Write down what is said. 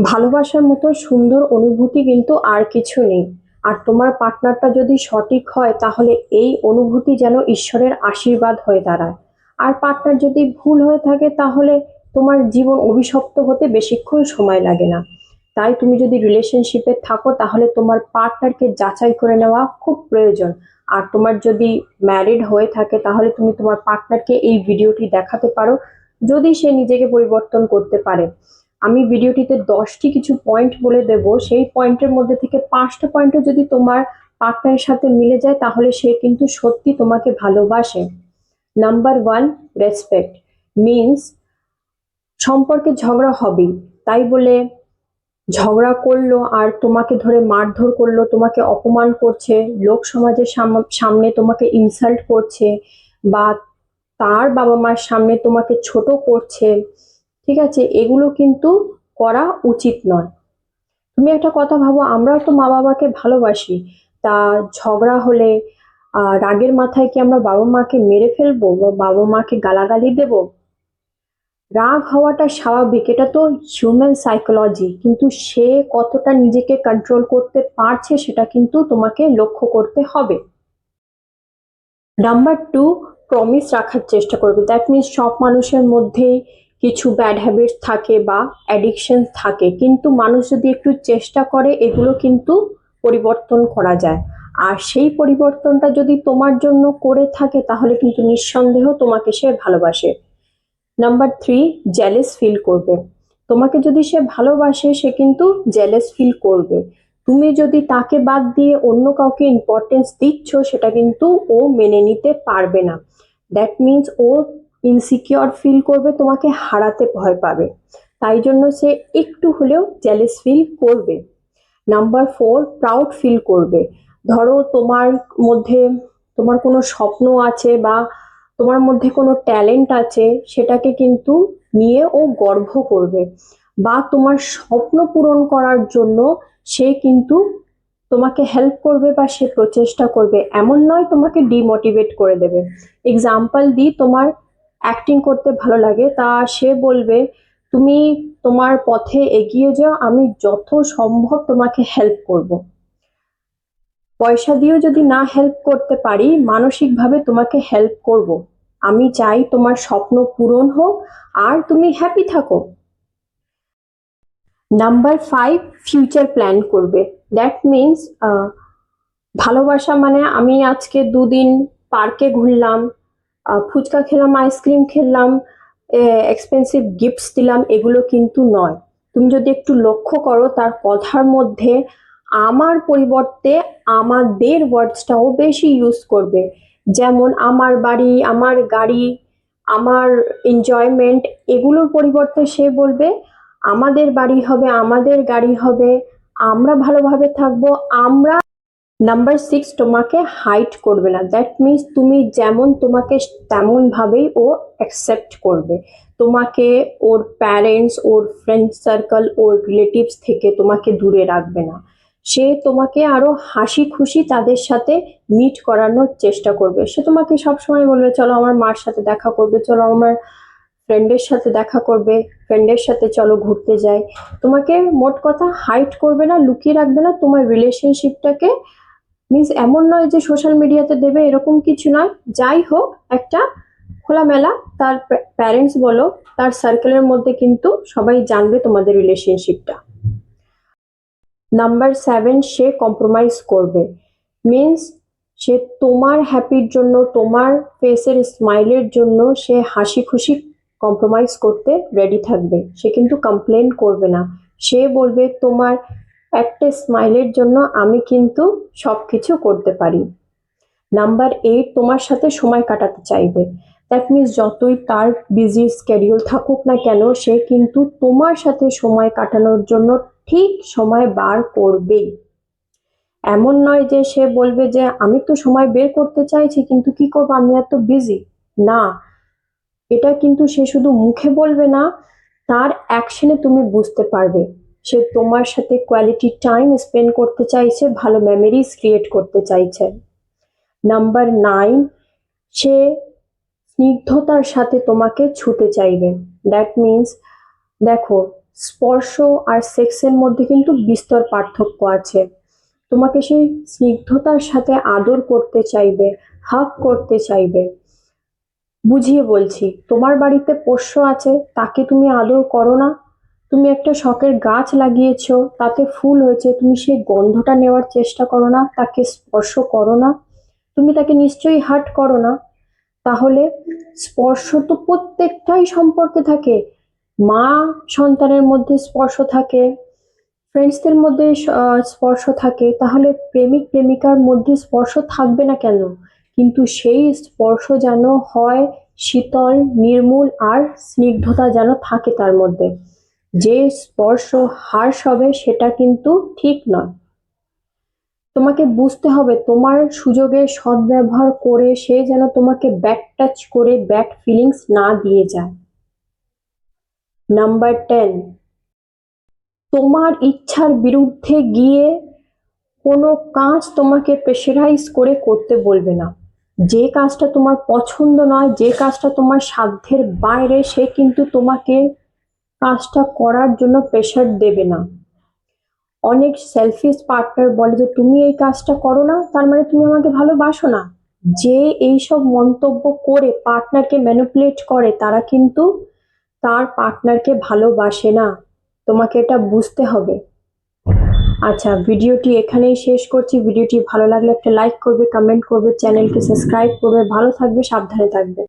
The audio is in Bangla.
ভালোবাসার মতো সুন্দর অনুভূতি কিন্তু আর কিছু নেই। আর তোমার পার্টনারটা যদি সঠিক হয় তাহলে এই অনুভূতি যেন ঈশ্বরের আশীর্বাদ হয়ে দাঁড়ায়। আর পার্টনার যদি ভুল হয়ে থাকে তাহলে তোমার জীবন অভিশপ্ত হতে বেশিক্ষণ সময় লাগে না। তাই তুমি যদি রিলেশনশিপে থাকো তাহলে তোমার পার্টনারকে যাচাই করে নেওয়া খুব প্রয়োজন। আর তোমার যদি ম্যারিড হয়ে থাকে তাহলে তুমি তোমার পার্টনারকে এই ভিডিওটি দেখাতে পারো, যদি সে নিজেকে পরিবর্তন করতে পারে। আমি ভিডিওটিতে 10টি কিছু পয়েন্ট বলে দেব, সেই পয়েন্টের মধ্যে থেকে 5টা পয়েন্টও যদি তোমার পার্টনারের সাথে মিলে যায় তাহলে সে কিন্তু সত্যি তোমাকে ভালোবাসে। নাম্বার 1, রেসপেক্ট মিন্স সম্পর্কে ঝগড়া হবেই, তাই বলে ঝগড়া করলো আর তোমাকে ধরে মারধর করলো, তোমাকে অপমান করছে, লোক সমাজের সামনে তোমাকে ইনসাল্ট করছে, বা তার বাবা মার সামনে তোমাকে ছোট করছে, ঠিক আছে, এগুলো কিন্তু করা উচিত নয়। তুমি একটা কথা ভাবো, আমরাও তো মা বাবাকে ভালোবাসি, তা ঝগড়া হলে রাগের মাথায় কি আমরা বাবা মাকে মেরে ফেলবো বা বাবা মাকে গালাগালি দেব? রাগ হওয়াটা স্বাভাবিক, এটা তো হিউম্যান সাইকোলজি, কিন্তু সে কতটা নিজেকে কন্ট্রোল করতে পারছে সেটা কিন্তু তোমাকে লক্ষ্য করতে হবে। নাম্বার 2, প্রমিস রাখার চেষ্টা করবে। দ্যাট মিনস সব মানুষের মধ্যেই কিছু ব্যাড হ্যাবিটস থাকে বা অ্যাডিকশন থাকে, কিন্তু মানুষ যদি একটু চেষ্টা করে এগুলো কিন্তু পরিবর্তন করা যায়। আর সেই পরিবর্তনটা যদি তোমার জন্য করে থাকে তাহলে কিন্তু নিঃসন্দেহ তোমাকে সে ভালোবাসে। নাম্বার 3, জেলাস ফিল করবে। তোমাকে যদি সে ভালোবাসে সে কিন্তু জেলাস ফিল করবে। তুমি যদি তাকে বাদ দিয়ে অন্য কাউকে ইম্পর্টেন্স দিচ্ছ সেটা কিন্তু ও মেনে নিতে পারবে না। দ্যাট মিন্স ও ইনসিকিউর ফিল করবে, তোমাকে হারাতে ভয় পাবে, তাই জন্য সে একটু হলেও জেলাস ফিল করবে। নাম্বার 4, প্রাউড ফিল করবে। ধরো তোমার মধ্যে তোমার কোনো স্বপ্ন আছে বা তোমার মধ্যে কোনো ট্যালেন্ট আছে, সেটাকে কিন্তু নিয়ে ও গর্ব করবে, বা তোমার স্বপ্ন পূরণ করার জন্য সে কিন্তু তোমাকে হেল্প করবে বা সে প্রচেষ্টা করবে, এমন নয় তোমাকে ডিমোটিভেট করে দেবে। এক্সাম্পল দিই, তোমার অ্যাক্টিং করতে ভালো লাগে, তা সে বলবে তুমি তোমার পথে এগিয়ে যাও, আমি যত সম্ভব তোমাকে হেল্প করব। পয়সা দিয়েও যদি না হেল্প করতে পারি, মানসিকভাবে তোমাকে হেল্প করব। আমি চাই তোমার স্বপ্ন পূরণ হোক আর তুমি হ্যাপি থাকো। নাম্বার 5, ফিউচার প্ল্যান করবে। দ্যাট মিনস ভালোবাসা মানে আমি আজকে 2 দিন পার্কে ঘুরলাম, ফুচকা খেলাম, আইসক্রিম খেললাম, এক্সপেন্সিভ গিফটস দিলাম, এগুলো কিন্তু নয়। তুমি যদি একটু লক্ষ্য করো তার কথার মধ্যে আমার পরিবর্তে আমাদের ওয়ার্ডসটাও বেশি ইউজ করবে। যেমন আমার বাড়ি, আমার গাড়ি, আমার এনজয়মেন্ট, এগুলোর পরিবর্তে সে বলবে আমাদের বাড়ি হবে, আমাদের গাড়ি হবে, আমরা ভালোভাবে থাকবো, আমরা। নাম্বার 6, তোমাকে হাইড করবে না। দ্যাট মিনস তুমি যেমন তোমাকে তেমন ভাবেই ও অ্যাকসেপ্ট করবে। তোমাকে ওর প্যারেন্টস, ওর ফ্রেন্ড সার্কেল, ওর রিলেটিভস থেকে তোমাকে দূরে রাখবে না। সে তোমাকে আরো হাসি খুশি তাদের সাথে মিট করানোর চেষ্টা করবে। সে তোমাকে সবসময় বলবে চলো আমার মার সাথে দেখা করবে, চলো আমার ফ্রেন্ডের সাথে দেখা করবে, ফ্রেন্ডের সাথে চলো ঘুরতে যাই। তোমাকে মোট কথা হাইড করবে না, লুকিয়ে রাখবে না। তোমার রিলেশনশিপটাকে মিন্স এমন নয় যে সোশ্যাল মিডিয়াতে দেবে, এরকম কিছু নয়। যাই হোক, একটা খোলামেলা তার প্যারেন্টস বলো, তার সার্কেলের মধ্যে কিন্তু সবাই জানবে তোমাদের রিলেশনশিপটা। নাম্বার 7, সে কম্প্রোমাইজ করবে। মিন্স সে তোমার হ্যাপির জন্য, তোমার ফেসের স্মাইলের জন্য সে হাসি খুশি কম্প্রোমাইজ করতে রেডি থাকবে। সে কিন্তু কমপ্লেন করবে না। সে বলবে তোমার একটা স্মাইলের জন্য আমি কিন্তু সবকিছু করতে পারি। নাম্বার 8, তোমার সাথে সময় কাটাতে চাইবে। দ্যাট মিনস যতই তার বিজি স্কেডিউল থাকুক না কেন সে কিন্তু তোমার সাথে সময় কাটানোর জন্য ঠিক সময় বার করবেই। এমন নয় যে সে বলবে যে আমি তো সময় বের করতে চাইছি কিন্তু কি করবো, আমি এত বিজি। না, এটা কিন্তু সে শুধু মুখে বলবে না, তার অ্যাকশনে তুমি বুঝতে পারবে সে তোমার সাথে কোয়ালিটি টাইম স্পেন্ড করতে চাইছে, ভালো মেমোরিজ ক্রিয়েট করতে চাইছে। নাম্বার 9, সে স্নিগ্ধতার সাথে তোমাকে ছুতে চাইবে। দ্যাট মিনস দেখো, স্পর্শ আর সেক্সের মধ্যে কিন্তু বিস্তর পার্থক্য আছে। তোমাকে সেই স্নিগ্ধতার সাথে আদর করতে চাইবে, হাগ করতে চাইবে। বুঝিয়ে বলছি, তোমার বাড়িতে পোষ্য আছে, তাকে তুমি আদর করো না? তুমি একটা শখের গাছ লাগিয়েছো, তাতে ফুল হয়েছে, তুমি সেই গন্ধটা নেওয়ার চেষ্টা করো না? তাকে স্পর্শ করো না? তুমি তাকে নিশ্চয়ই হার্ট করো না? তাহলে স্পর্শ তো প্রত্যেকটাই সম্পর্কে থাকে। মা সন্তানের মধ্যে স্পর্শ থাকে, ফ্রেন্ডসদের মধ্যে স্পর্শ থাকে, তাহলে প্রেমিক প্রেমিকার মধ্যে স্পর্শ থাকবে না কেন? কিন্তু সেই স্পর্শ যেন হয় শীতল, নির্মূল আর স্নিগ্ধতা যেন থাকে তার মধ্যে। যে স্পর্শ হার্শ হবে সেটা কিন্তু ঠিক নয়। তোমাকে বুঝতে হবে তোমার সুযোগের সদ্ব্যবহার করে সে যেন তোমাকে ব্যাড টাচ করে ব্যাড ফিলিংস না দিয়ে যায়। নাম্বার 10, তোমার ইচ্ছার বিরুদ্ধে গিয়ে কোনো কাজ তোমাকে প্রেশারাইজ করে করতে বলবে না। যে কাজটা তোমার পছন্দ নয়, যে কাজটা তোমার সাধ্যের বাইরে, সে কিন্তু তোমাকে কাজটা করার জন্য প্রেশার দেবে না। অনেক সেলফিশ পার্টনার বলে যে তুমি এই কাজটা করো না, তার মানে তুমি আমাকে ভালোবাসো না। যে এইসব মন্তব্য করে পার্টনারকে ম্যানিপুলেট করে, তারা কিন্তু তার পার্টনারকে ভালোবাসে না। তোমাকে এটা বুঝতে হবে। আচ্ছা, ভিডিওটি এখানেই শেষ করছি। ভিডিওটি ভালো লাগলে একটা লাইক করবে, কমেন্ট করবে, চ্যানেলকে সাবস্ক্রাইব করবে। ভালো থাকবে, সাবধানে থাকবে।